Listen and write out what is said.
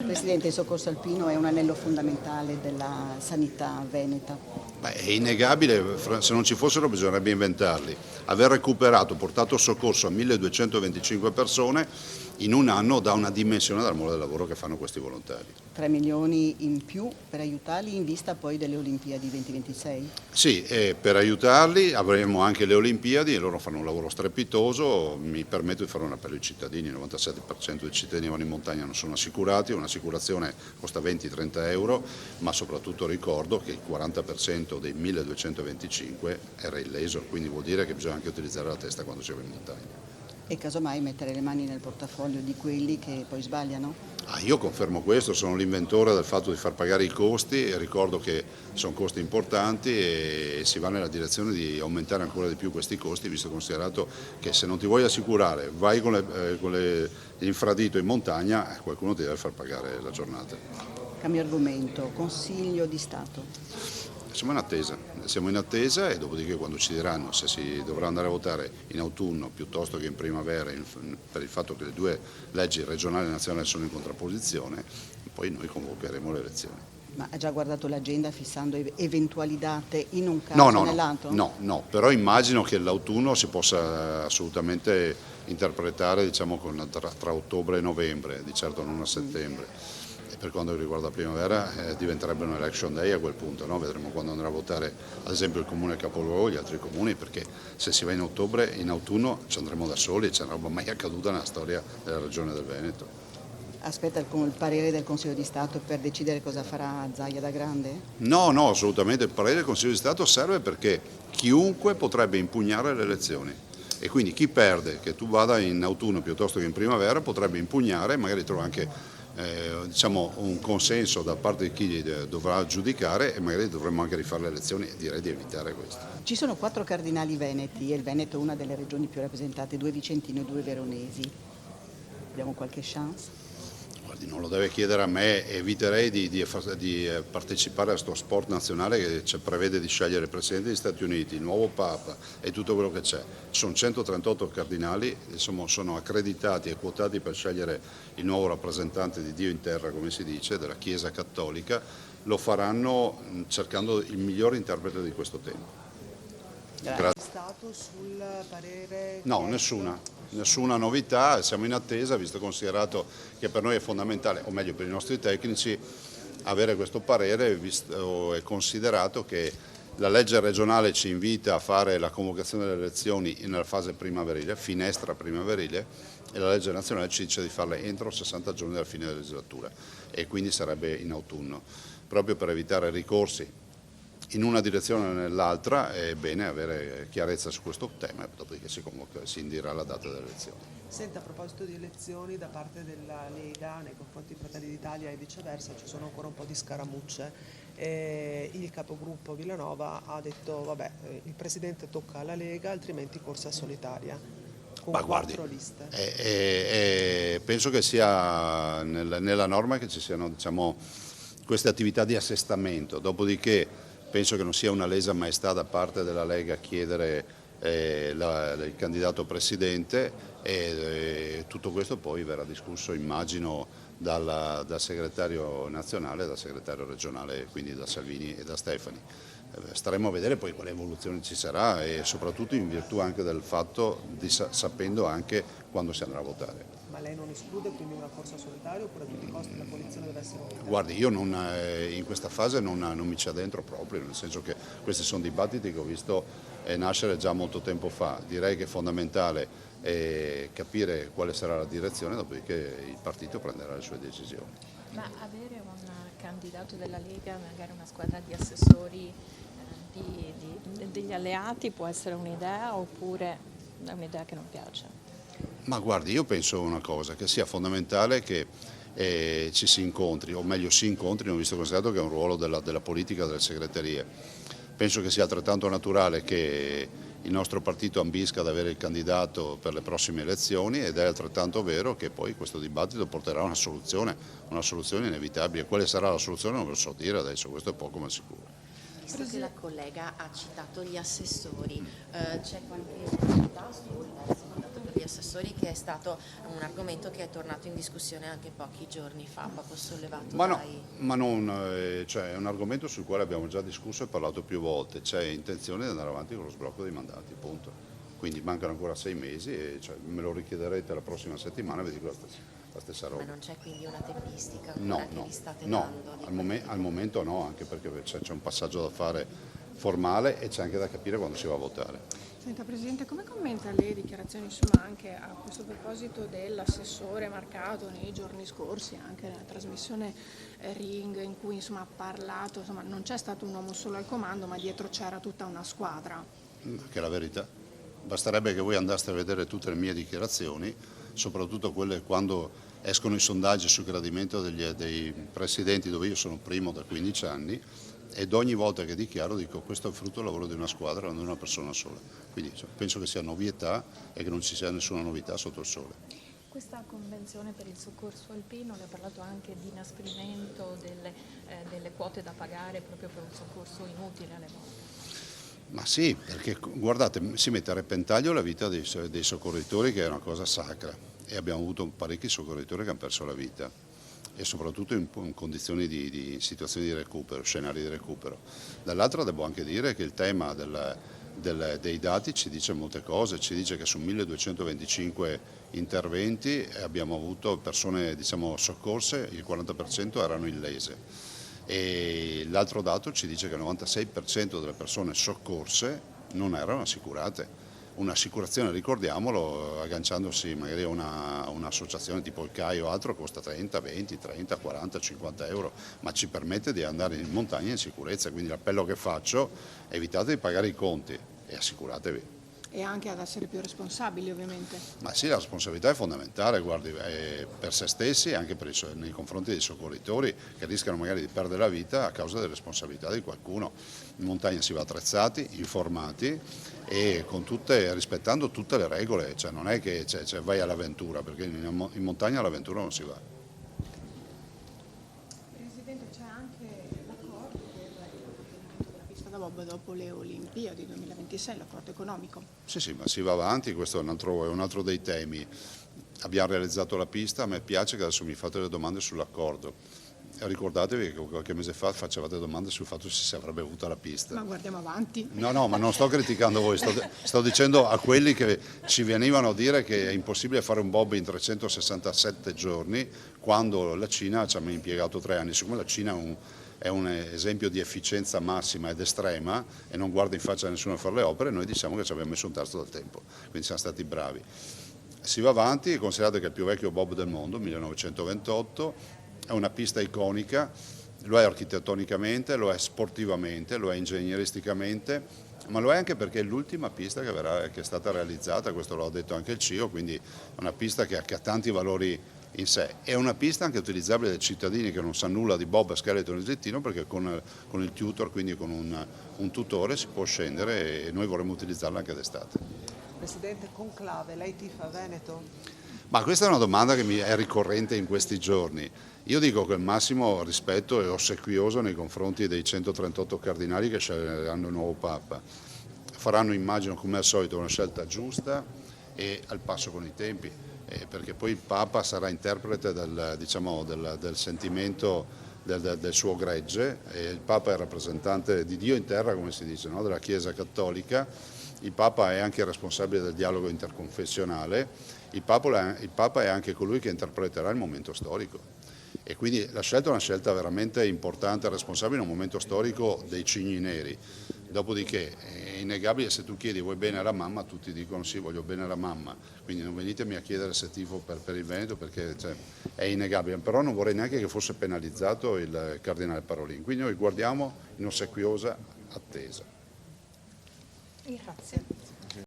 Presidente, il soccorso alpino è un anello fondamentale della sanità veneta. Beh, è innegabile, se non ci fossero bisognerebbe inventarli. Aver recuperato, portato soccorso a 1225 persone in un anno dà una dimensione dal mondo del lavoro che fanno questi volontari. 3 milioni in più per aiutarli in vista poi delle Olimpiadi 2026. Sì, e per aiutarli avremo anche le Olimpiadi e loro fanno un lavoro strepitoso. Mi permetto di fare un appello ai cittadini: il 97% dei cittadini che vanno in montagna non sono assicurati, un'assicurazione costa 20-30 euro, ma soprattutto ricordo che il 40% dei 1225 era illeso, quindi vuol dire che bisogna anche utilizzare la testa quando si va in montagna. E casomai mettere le mani nel portafoglio di quelli che poi sbagliano? Io confermo questo, sono l'inventore del fatto di far pagare i costi e ricordo che sono costi importanti e si va nella direzione di aumentare ancora di più questi costi, visto e considerato che se non ti vuoi assicurare vai con l'infradito in montagna, qualcuno ti deve far pagare la giornata. Cambio argomento, Consiglio di Stato. Siamo in attesa e dopodiché quando ci diranno se si dovrà andare a votare in autunno piuttosto che in primavera per il fatto che le due leggi regionali e nazionali sono in contrapposizione, poi noi convocheremo le elezioni. Ma ha già guardato l'agenda fissando eventuali date in un caso o nell'altro? No, però immagino che l'autunno si possa assolutamente interpretare tra ottobre e novembre, di certo non a settembre. Per quanto riguarda la primavera diventerebbe un election day a quel punto, no? Vedremo quando andrà a votare ad esempio il comune capoluogo, gli altri comuni, perché se si va in ottobre, in autunno ci andremo da soli, ce n'era mai accaduta nella storia della regione del Veneto. Aspetta il parere del Consiglio di Stato per decidere cosa farà Zaia da Grande? No, assolutamente, il parere del Consiglio di Stato serve perché chiunque potrebbe impugnare le elezioni. E quindi chi perde, che tu vada in autunno piuttosto che in primavera, potrebbe impugnare, magari trova anche un consenso da parte di chi dovrà giudicare e magari dovremmo anche rifare le elezioni e direi di evitare questo. Ci sono 4 cardinali veneti e il Veneto è una delle regioni più rappresentate, 2 vicentini e 2 veronesi. Abbiamo qualche chance? Guardi, non lo deve chiedere a me, eviterei di partecipare a questo sport nazionale che prevede di scegliere il Presidente degli Stati Uniti, il nuovo Papa e tutto quello che c'è. Ci sono 138 cardinali, sono accreditati e quotati per scegliere il nuovo rappresentante di Dio in terra, come si dice, della Chiesa Cattolica. Lo faranno cercando il miglior interprete di questo tema. Grazie. Stato sul parere? No, nessuna novità, siamo in attesa, visto e considerato che per noi è fondamentale, o meglio per i nostri tecnici, avere questo parere, visto e considerato che la legge regionale ci invita a fare la convocazione delle elezioni nella fase primaverile, finestra primaverile, e la legge nazionale ci dice di farle entro 60 giorni dalla fine della legislatura e quindi sarebbe in autunno. Proprio per evitare ricorsi in una direzione o nell'altra è bene avere chiarezza su questo tema e dopodiché si indirà la data delle elezioni. Senta, a proposito di elezioni da parte della Lega nei confronti di Fratelli d'Italia e viceversa, ci sono ancora un po' di scaramucce. Il capogruppo Villanova ha detto vabbè, il Presidente tocca alla Lega, altrimenti corsa solitaria, con 4 liste. Penso che sia nella norma che ci siano queste attività di assestamento, dopodiché penso che non sia una lesa maestà da parte della Lega chiedere il candidato presidente e tutto questo poi verrà discusso, immagino, dal segretario nazionale e dal segretario regionale, quindi da Salvini e da Stefani. Staremo a vedere poi quale evoluzione ci sarà e soprattutto in virtù anche del fatto di sapendo anche quando si andrà a votare. Ma lei non esclude quindi una corsa solitaria oppure a tutti i costi la coalizione deve essere unita? Guardi, io in questa fase non mi ci addentro proprio, nel senso che questi sono dibattiti che ho visto nascere già molto tempo fa. Direi che è fondamentale capire quale sarà la direzione, dopodiché il partito prenderà le sue decisioni. Ma avere un candidato della Lega, magari una squadra di assessori, degli alleati può essere un'idea oppure è un'idea che non piace? Ma guardi, io penso una cosa, che sia fondamentale che ci si incontri, o meglio si incontrino, visto e considerato che è un ruolo della politica, delle segreterie. Penso che sia altrettanto naturale che il nostro partito ambisca ad avere il candidato per le prossime elezioni ed è altrettanto vero che poi questo dibattito porterà a una soluzione inevitabile. Quale sarà la soluzione non lo so dire adesso, questo è poco ma sicuro. Visto che la collega ha citato gli assessori, c'è qualche novità sul mandato per gli assessori, che è stato un argomento che è tornato in discussione anche pochi giorni fa, poco sollevato Ma no, dai... ma non, cioè, è un argomento sul quale abbiamo già discusso e parlato più volte, c'è intenzione di andare avanti con lo sblocco dei mandati, punto. Quindi mancano ancora 6 mesi e cioè, me lo richiederete la prossima settimana e vi dico la stessa roba. Ma non c'è quindi una tempistica No, ancora che vi state dando? al momento no, anche perché c'è un passaggio da fare formale e c'è anche da capire quando si va a votare. Senta Presidente, come commenta le dichiarazioni, insomma, anche a questo proposito dell'assessore Marcato nei giorni scorsi, anche nella trasmissione Ring, in cui insomma, ha parlato, insomma, non c'è stato un uomo solo al comando, ma dietro c'era tutta una squadra? Che è la verità. Basterebbe che voi andaste a vedere tutte le mie dichiarazioni, soprattutto quelle quando escono i sondaggi sul gradimento dei presidenti, dove io sono primo da 15 anni, ed ogni volta che dichiaro dico questo è frutto del lavoro di una squadra, non di una persona sola. Quindi penso che sia novità e che non ci sia nessuna novità sotto il sole. Questa convenzione per il soccorso alpino, le ha parlato anche di inasprimento delle quote da pagare proprio per un soccorso inutile alle volte. Ma sì, perché guardate, si mette a repentaglio la vita dei soccorritori, che è una cosa sacra, e abbiamo avuto parecchi soccorritori che hanno perso la vita, e soprattutto in condizioni di situazioni di recupero, scenari di recupero. Dall'altro devo anche dire che il tema dei dati ci dice molte cose, ci dice che su 1225 interventi abbiamo avuto persone soccorse, il 40% erano illese. E l'altro dato ci dice che il 96% delle persone soccorse non erano assicurate. Un'assicurazione, ricordiamolo, agganciandosi magari a un'associazione tipo il CAI o altro, costa 30, 20, 30, 40, 50 euro, ma ci permette di andare in montagna in sicurezza. Quindi l'appello che faccio è: evitate di pagare i conti e assicuratevi. E anche ad essere più responsabili, ovviamente. Ma sì, la responsabilità è fondamentale, guardi, per se stessi e anche nei confronti dei soccorritori, che rischiano magari di perdere la vita a causa delle responsabilità di qualcuno. In montagna si va attrezzati, informati e rispettando tutte le regole, cioè non è che vai all'avventura, perché in montagna all'avventura non si va. Presidente, c'è anche l'accordo per il mantenimento della pista da bob dopo le Olimpiadi 2026, l'accordo economico. Sì, ma si va avanti, questo è un altro dei temi. Abbiamo realizzato la pista, a me piace che adesso mi fate le domande sull'accordo. Ricordatevi che qualche mese fa facevate domande sul fatto se si avrebbe avuta la pista. Ma guardiamo avanti. No, ma non sto criticando voi, sto dicendo a quelli che ci venivano a dire che è impossibile fare un bob in 367 giorni, quando la Cina ci ha impiegato 3 anni. Siccome la Cina è un esempio di efficienza massima ed estrema e non guarda in faccia a nessuno a fare le opere, noi diciamo che ci abbiamo messo un terzo del tempo, quindi siamo stati bravi. Si va avanti, considerate che è il più vecchio bob del mondo, 1928, è una pista iconica, lo è architettonicamente, lo è sportivamente, lo è ingegneristicamente, ma lo è anche perché è l'ultima pista che è stata realizzata, questo l'ho detto anche il CIO, quindi è una pista che ha tanti valori in sé. È una pista anche utilizzabile dai cittadini che non sanno nulla di bob, skeleton e slittino, perché con il tutor, quindi con un tutore, si può scendere e noi vorremmo utilizzarla anche d'estate. Presidente, conclave, lei tifa Veneto? Ma questa è una domanda che mi è ricorrente in questi giorni. Io dico che il massimo rispetto è ossequioso nei confronti dei 138 cardinali che sceglieranno il nuovo Papa. Faranno, immagino, come al solito, una scelta giusta e al passo con i tempi, perché poi il Papa sarà interprete del sentimento del suo gregge, e il Papa è il rappresentante di Dio in terra, come si dice, no? Della Chiesa Cattolica. Il Papa è anche responsabile del dialogo interconfessionale, il Papa è anche colui che interpreterà il momento storico. E quindi la scelta è una scelta veramente importante e responsabile in un momento storico dei cigni neri. Dopodiché è innegabile, se tu chiedi vuoi bene alla mamma, tutti dicono sì, voglio bene alla mamma, quindi non venitemi a chiedere se tifo per il Veneto, perché è innegabile, però non vorrei neanche che fosse penalizzato il Cardinale Parolin, quindi noi guardiamo in ossequiosa attesa. Grazie.